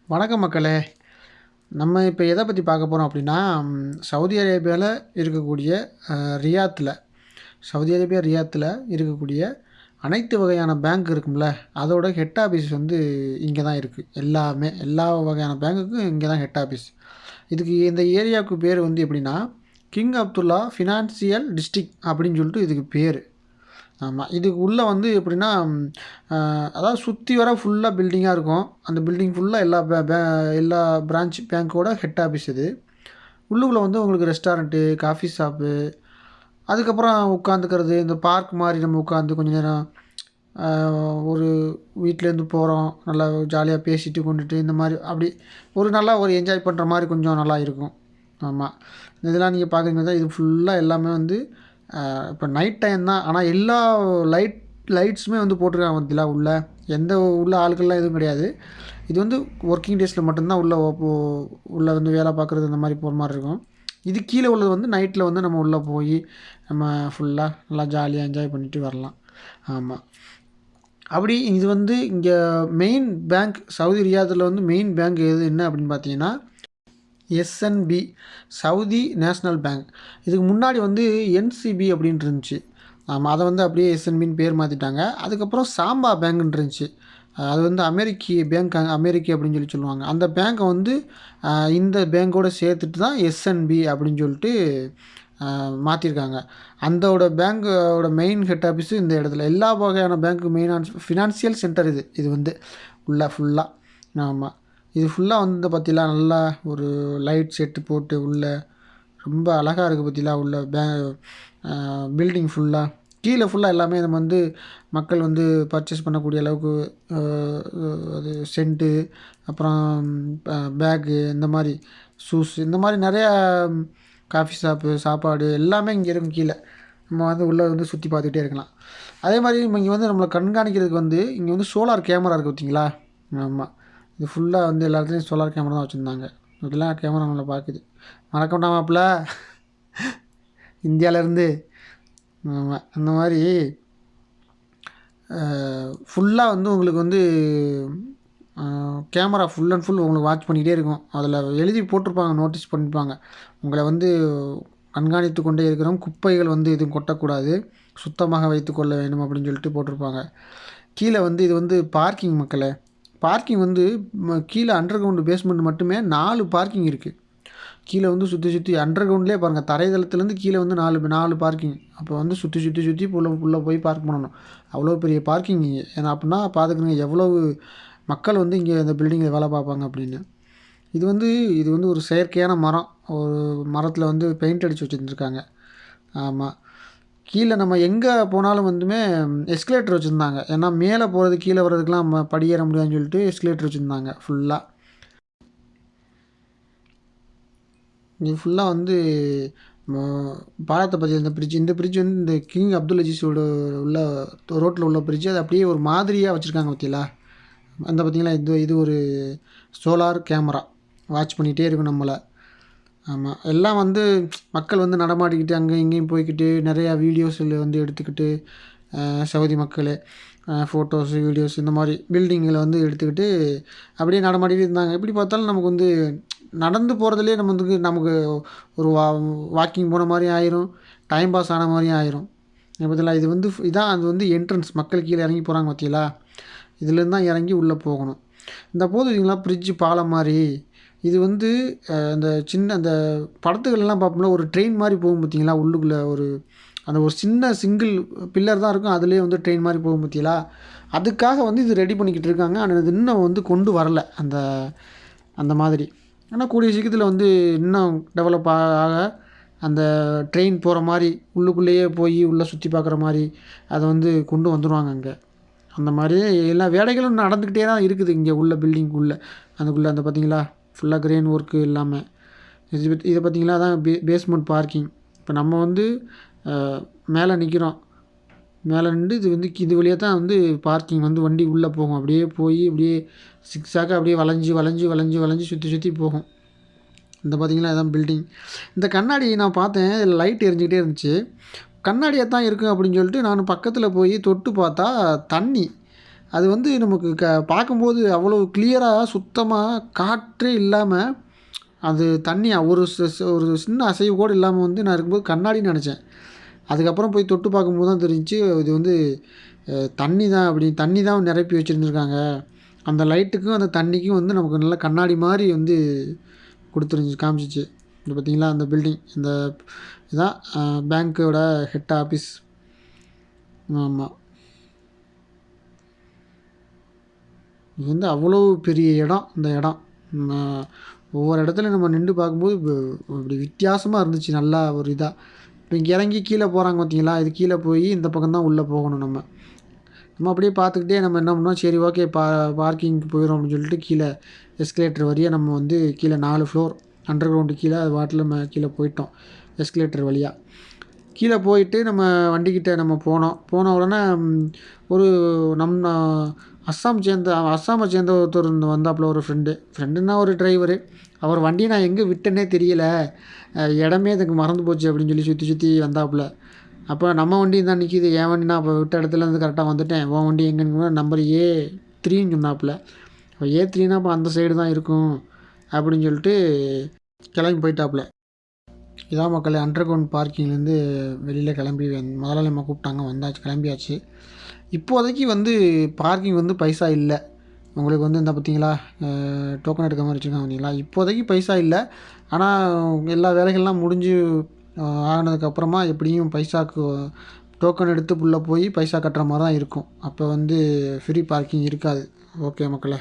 வணக்கம் மக்களே. நம்ம இப்போ எதை பற்றி பார்க்க போகிறோம் அப்படின்னா, சவுதி அரேபியாவில் இருக்கக்கூடிய ரியாத்தில் சவுதி அரேபியா ரியாத்தில் இருக்கக்கூடிய அனைத்து வகையான பேங்க் இருக்கும்ல, அதோட ஹெட் ஆஃபீஸ் வந்து இங்கே தான் இருக்குது. எல்லா வகையான பேங்க்குக்கும் இங்கே தான் ஹெட் ஆஃபீஸ். இதுக்கு இந்த ஏரியாவுக்கு பேர் வந்து எப்படின்னா, கிங் அப்துல்லா ஃபினான்சியல் டிஸ்ட்ரிக்ட் அப்படின்னு சொல்லிட்டு இதுக்கு பேர். ஆமாம், இதுக்கு உள்ளே வந்து எப்படின்னா, அதாவது சுற்றி வர ஃபுல்லாக பில்டிங்காக இருக்கும். அந்த பில்டிங் ஃபுல்லாக எல்லா பிரான்ச் பேங்க்கோட ஹெட் ஆஃபீஸ் இது. உள்ளுக்குள்ளே வந்து உங்களுக்கு ரெஸ்டாரண்ட்டு, காஃபி ஷாப்பு, அதுக்கப்புறம் உட்காந்துக்கிறது, இந்த பார்க் மாதிரி நம்ம உட்காந்து கொஞ்சம் நேரம் ஒரு வீட்டிலேருந்து போகிறோம், நல்லா ஜாலியாக பேசிட்டு கொண்டுட்டு இந்த மாதிரி அப்படி நல்லா ஒரு என்ஜாய் பண்ணுற மாதிரி கொஞ்சம் நல்லா இருக்கும். ஆமாம், இதெல்லாம் நீங்கள் பார்க்குறீங்க தான். இது ஃபுல்லாக எல்லாமே வந்து இப்போ நைட் டைம் தான். ஆனால் எல்லா லைட்ஸுமே வந்து போட்டிருக்காங்க பார்த்தீங்களா உள்ள. உள்ள ஆட்கள்லாம் எதுவும் கிடையாது. இது வந்து ஒர்க்கிங் டேஸில் மட்டும்தான் உள்ளே வந்து வேலை பார்க்குறது இந்த மாதிரி போகிற மாதிரி இருக்கும். இது கீழே உள்ளது வந்து நைட்டில் வந்து நம்ம உள்ளே போய் நம்ம ஃபுல்லாக நல்லா ஜாலியாக என்ஜாய் பண்ணிட்டு வரலாம். ஆமாம், அப்படி இது வந்து இங்கே மெயின் பேங்க் சவுதி ரியாத்தில் வந்து மெயின் பேங்க் என்ன அப்படின்னு பார்த்தீங்கன்னா எஸ்என்பி, சவுதி நேஷ்னல் பேங்க். இதுக்கு முன்னாடி வந்து என்சிபி அப்படின்ட்டு இருந்துச்சு. ஆமாம், அதை வந்து அப்படியே எஸ்என்பின்னு பேர் மாற்றிட்டாங்க. அதுக்கப்புறம் சாம்பா பேங்க்னு இருந்துச்சு. அது வந்து அமெரிக்கி அப்படின்னு சொல்லுவாங்க. அந்த பேங்க்கை வந்து இந்த பேங்க்கோடு சேர்த்துட்டு தான் எஸ்என்பி அப்படின்னு சொல்லிட்டு மாற்றிருக்காங்க. அந்தோட பேங்க்கோட மெயின் ஹெட் ஆஃபீஸு இந்த இடத்துல. எல்லா வகையான பேங்க்கு ஃபினான்சியல் சென்டர் இது வந்து ஃபுல்லாக. ஆமாம், இது ஃபுல்லாக வந்து பார்த்தீங்களா, நல்லா ஒரு லைட் செட்டு போட்டு உள்ளே ரொம்ப அழகாக இருக்குது பார்த்தீங்களா. உள்ள பில்டிங் ஃபுல்லாக கீழே ஃபுல்லாக எல்லாமே நம்ம வந்து மக்கள் வந்து பர்ச்சேஸ் பண்ணக்கூடிய அளவுக்கு அது சென்ட்டு, அப்புறம் பேக்கு, இந்த மாதிரி ஷூஸ், இந்த மாதிரி நிறையா காஃபி ஷாப்பு, சாப்பாடு எல்லாமே இங்கே இருக்கும். கீழே நம்ம வந்து உள்ளே வந்து சுற்றி பார்த்துக்கிட்டே இருக்கலாம். அதே மாதிரி இங்கே வந்து நம்மளை கண்காணிக்கிறதுக்கு வந்து இங்கே வந்து சோலார் கேமரா இருக்குது பார்த்தீங்களா. ஆமாம், இது ஃபுல்லாக வந்து எல்லா இடத்துலையும் சோலார் கேமரா தான் வச்சுருந்தாங்க. இதெல்லாம் கேமரா நம்மளை பார்க்குது. வணக்கம்டா மாப்பிள்ள, இந்தியாவிலேருந்து. ஆமாம், அந்த மாதிரி ஃபுல்லாக வந்து உங்களுக்கு வந்து கேமரா ஃபுல் அண்ட் ஃபுல் உங்களுக்கு வாட்ச் பண்ணிகிட்டே இருக்கும். அதில் எழுதி போட்டிருப்பாங்க, நோட்டீஸ் பண்ணியிருப்பாங்க, உங்களை வந்து கண்காணித்து கொண்டே இருக்கிறோம், குப்பைகள் வந்து எதுவும் கொட்டக்கூடாது, சுத்தமாக வைத்துக்கொள்ள வேண்டும் அப்படின்னு சொல்லிட்டு போட்டிருப்பாங்க. கீழே வந்து இது வந்து பார்க்கிங் மக்களை. பார்க்கிங் வந்து கீழே அண்டர் கிரவுண்டு பேஸ்மெண்ட் மட்டுமே 4 பார்க்கிங் இருக்குது. கீழே வந்து சுற்றி அண்டர் கிரவுண்ட்லேயே பாருங்கள், தரைதளத்துலேருந்து கீழே வந்து 4 பார்க்கிங். அப்போ வந்து சுற்றி உள்ளே போய் பார்க் பண்ணணும். அவ்வளோ பெரிய பார்க்கிங் இங்கே. ஏன்னா அப்படின்னா பார்த்துக்கணுங்க எவ்வளவு மக்கள் வந்து இங்கே இந்த பில்டிங்கில் வேலை பார்ப்பாங்க அப்படின்னு. இது வந்து ஒரு செயற்கையான மரம். ஒரு மரத்தில் வந்து பெயிண்ட் அடித்து வச்சுருந்துருக்காங்க. ஆமாம், கீழே நம்ம எங்கே போனாலும் வந்துமே எஸ்கலேட்டர் வச்சுருந்தாங்க. ஏன்னா மேலே போகிறது கீழே வர்றதுக்கெலாம் நம்ம படியேற முடியாதுன்னு சொல்லிட்டு எஸ்கலேட்டர் வச்சுருந்தாங்க ஃபுல்லாக. இது ஃபுல்லாக வந்து பாலத்தை பற்றி இந்த பிரிட்ஜ் வந்து இந்த கிங் அப்துல் அஜீஸோட உள்ள ரோட்டில் உள்ள பிரிட்ஜ். அது அப்படியே ஒரு மாதிரியாக வச்சுருக்காங்க பார்த்தீங்களா. அந்த பார்த்திங்களா, இது ஒரு சோலார் கேமரா வாட்ச் பண்ணிகிட்டே இருக்கும் நம்மளை. ஆமாம், எல்லாம் வந்து மக்கள் வந்து நடமாடிக்கிட்டு அங்கேயும் இங்கேயும் போய்க்கிட்டு நிறையா வீடியோஸில் வந்து எடுத்துக்கிட்டு சவுதி மக்கள் ஃபோட்டோஸு, வீடியோஸ் இந்த மாதிரி பில்டிங்கில் வந்து எடுத்துக்கிட்டு அப்படியே நடமாடிட்டு இருந்தாங்க. எப்படி பார்த்தாலும் நமக்கு வந்து நடந்து போகிறதுலேயே நமக்கு ஒரு வாக்கிங் போன மாதிரியும் ஆயிரும், டைம் பாஸ் ஆன மாதிரியும் ஆயிரும். பார்த்தீங்களா, இது வந்து இதான் அது வந்து என்ட்ரன்ஸ். மக்கள் கீழே இறங்கி போகிறாங்க பார்த்தீங்களா, இதுலேருந்து தான் இறங்கி உள்ளே போகணும். இந்த போதுங்களா பிரிட்ஜு பாலம் மாதிரி. இது வந்து அந்த படத்துக்கள்லாம் பார்ப்போம்ல, ஒரு ட்ரெயின் மாதிரி போகும் பார்த்தீங்களா. உள்ளுக்குள்ளே ஒரு சின்ன சிங்கிள் பில்லர் தான் இருக்கும், அதுலேயே வந்து ட்ரெயின் மாதிரி போகும் பார்த்தீங்களா. அதுக்காக வந்து இது ரெடி பண்ணிக்கிட்டு இருக்காங்க. ஆனால் இது இன்னும் வந்து கொண்டு வரலை அந்த மாதிரி. ஆனால் கூடிய சீக்கிரத்தில் வந்து இன்னும் டெவலப் ஆக அந்த ட்ரெயின் போகிற மாதிரி உள்ளுக்குள்ளேயே போய் உள்ளே சுற்றி பார்க்குற மாதிரி அதை வந்து கொண்டு வந்துடுவாங்க அங்கே. அந்த மாதிரி எல்லா வேலைகளும் நடந்துக்கிட்டே தான் இருக்குது இங்கே உள்ள பில்டிங்குள்ளே. அதுக்குள்ளே பார்த்திங்களா ஃபுல்லாக கிரெயின் ஒர்க்கு எல்லாமே. இதை பார்த்திங்களா தான் பேஸ்மெண்ட் பார்க்கிங். இப்போ நம்ம வந்து மேலே நிற்கிறோம், மேலே நின்று இது வழியாக தான் வந்து பார்க்கிங் வந்து வண்டி உள்ளே போகும். அப்படியே போய் அப்படியே சிக்ஸாக அப்படியே வளைஞ்சு சுற்றி போகும். இந்த பார்த்திங்களா இதான் பில்டிங். இந்த கண்ணாடி நான் பார்த்தேன், இதில் லைட் எரிஞ்சிக்கிட்டே இருந்துச்சு. கண்ணாடியாக தான் இருக்கும் அப்படின்னு சொல்லிட்டு நான் பக்கத்தில் போய் தொட்டு பார்த்தா தண்ணி. அது வந்து நமக்கு பார்க்கும்போது அவ்வளோ கிளியராக சுத்தமாக காற்றே இல்லாமல் அது தண்ணி ஒரு சின்ன அசைவு கூட இல்லாமல் வந்து நான் இருக்கும்போது கண்ணாடின்னு நினச்சேன். அதுக்கப்புறம் போய் தொட்டு பார்க்கும்போது தான் தெரிஞ்சுச்சு இது வந்து தண்ணி தான், அப்படி தண்ணி தான் நிரப்பி வச்சுருந்துருக்காங்க. அந்த லைட்டுக்கும் அந்த தண்ணிக்கும் வந்து நமக்கு நல்ல கண்ணாடி மாதிரி வந்து காமிச்சிச்சு. இது பார்த்திங்களா அந்த பில்டிங், இந்த இதுதான் பேங்க்கோட ஹெட் ஆஃபீஸ். ஆமாம், இது வந்து அவ்வளோ பெரிய இடம். இந்த இடம் ஒவ்வொரு இடத்துல நம்ம நின்று பார்க்கும்போது இப்படி வித்தியாசமாக இருந்துச்சு. நல்லா ஒரு இதாக இப்போ இங்கே இறங்கி கீழே போகிறாங்க பார்த்தீங்களா, இது கீழே போய் இந்த பக்கம் தான் உள்ளே போகணும். நம்ம அப்படியே பார்த்துக்கிட்டே நம்ம என்ன பண்ணோம், சரி ஓகே பார்க்கிங்க்கு போயிடும் அப்படின்னு சொல்லிட்டு கீழே எஸ்கலேட்டர் வழியாக நம்ம வந்து கீழே 4 ஃப்ளோர் அண்டர் கிரவுண்டு கீழே அது வாட்டில் கீழே போயிட்டோம் எஸ்கலேட்டர் வழியாக. கீழே போயிட்டு நம்ம வண்டிக்கிட்ட நம்ம போன உடனே ஒரு அஸ்ஸாமை சேர்ந்த ஒருத்தர் வந்தாப்புல, ஒரு ஃப்ரெண்டுன்னா ஒரு டிரைவரு. அவர் வண்டியை நான் எங்கே விட்டேன்னே தெரியலை, இடமே அதுக்கு மறந்து போச்சு அப்படின்னு சொல்லி சுற்றி வந்தாப்புல. அப்போ நம்ம வண்டி தான் நிற்கிது, என் வண்டி நான் அப்போ விட்ட இடத்துல வந்து கரெக்டாக வந்துட்டேன், உன் வண்டி எங்கன்னு நம்பர் A3ன்னு சொன்னாப்புல. அப்போ A3னா அப்போ அந்த சைடு தான் இருக்கும் அப்படின்னு சொல்லிட்டு கிளம்பி போயிட்டாப்புல. இதான் மக்களே, அண்டர் கிரவுண்ட் பார்க்கிங்லேருந்து வெளியில் கிளம்பி முதலாளி அம்மா கூப்பிட்டாங்க, கிளம்பியாச்சு. இப்போதைக்கு வந்து பார்க்கிங் வந்து பைசா இல்லை. உங்களுக்கு வந்து இந்த பார்த்தீங்களா டோக்கன் எடுக்க மாதிரி வச்சுருக்காங்க பார்த்தீங்களா, இப்போதைக்கு பைசா இல்லை. ஆனால் எல்லா வேலைகள்லாம் முடிஞ்சு ஆனதுக்கப்புறமா எப்படியும் பைசாக்கு டோக்கன் எடுத்து உள்ளே போய் பைசா கட்டுற மாதிரி தான் இருக்கும். அப்போ வந்து ஃப்ரீ பார்க்கிங் இருக்காது. ஓகே மக்களே.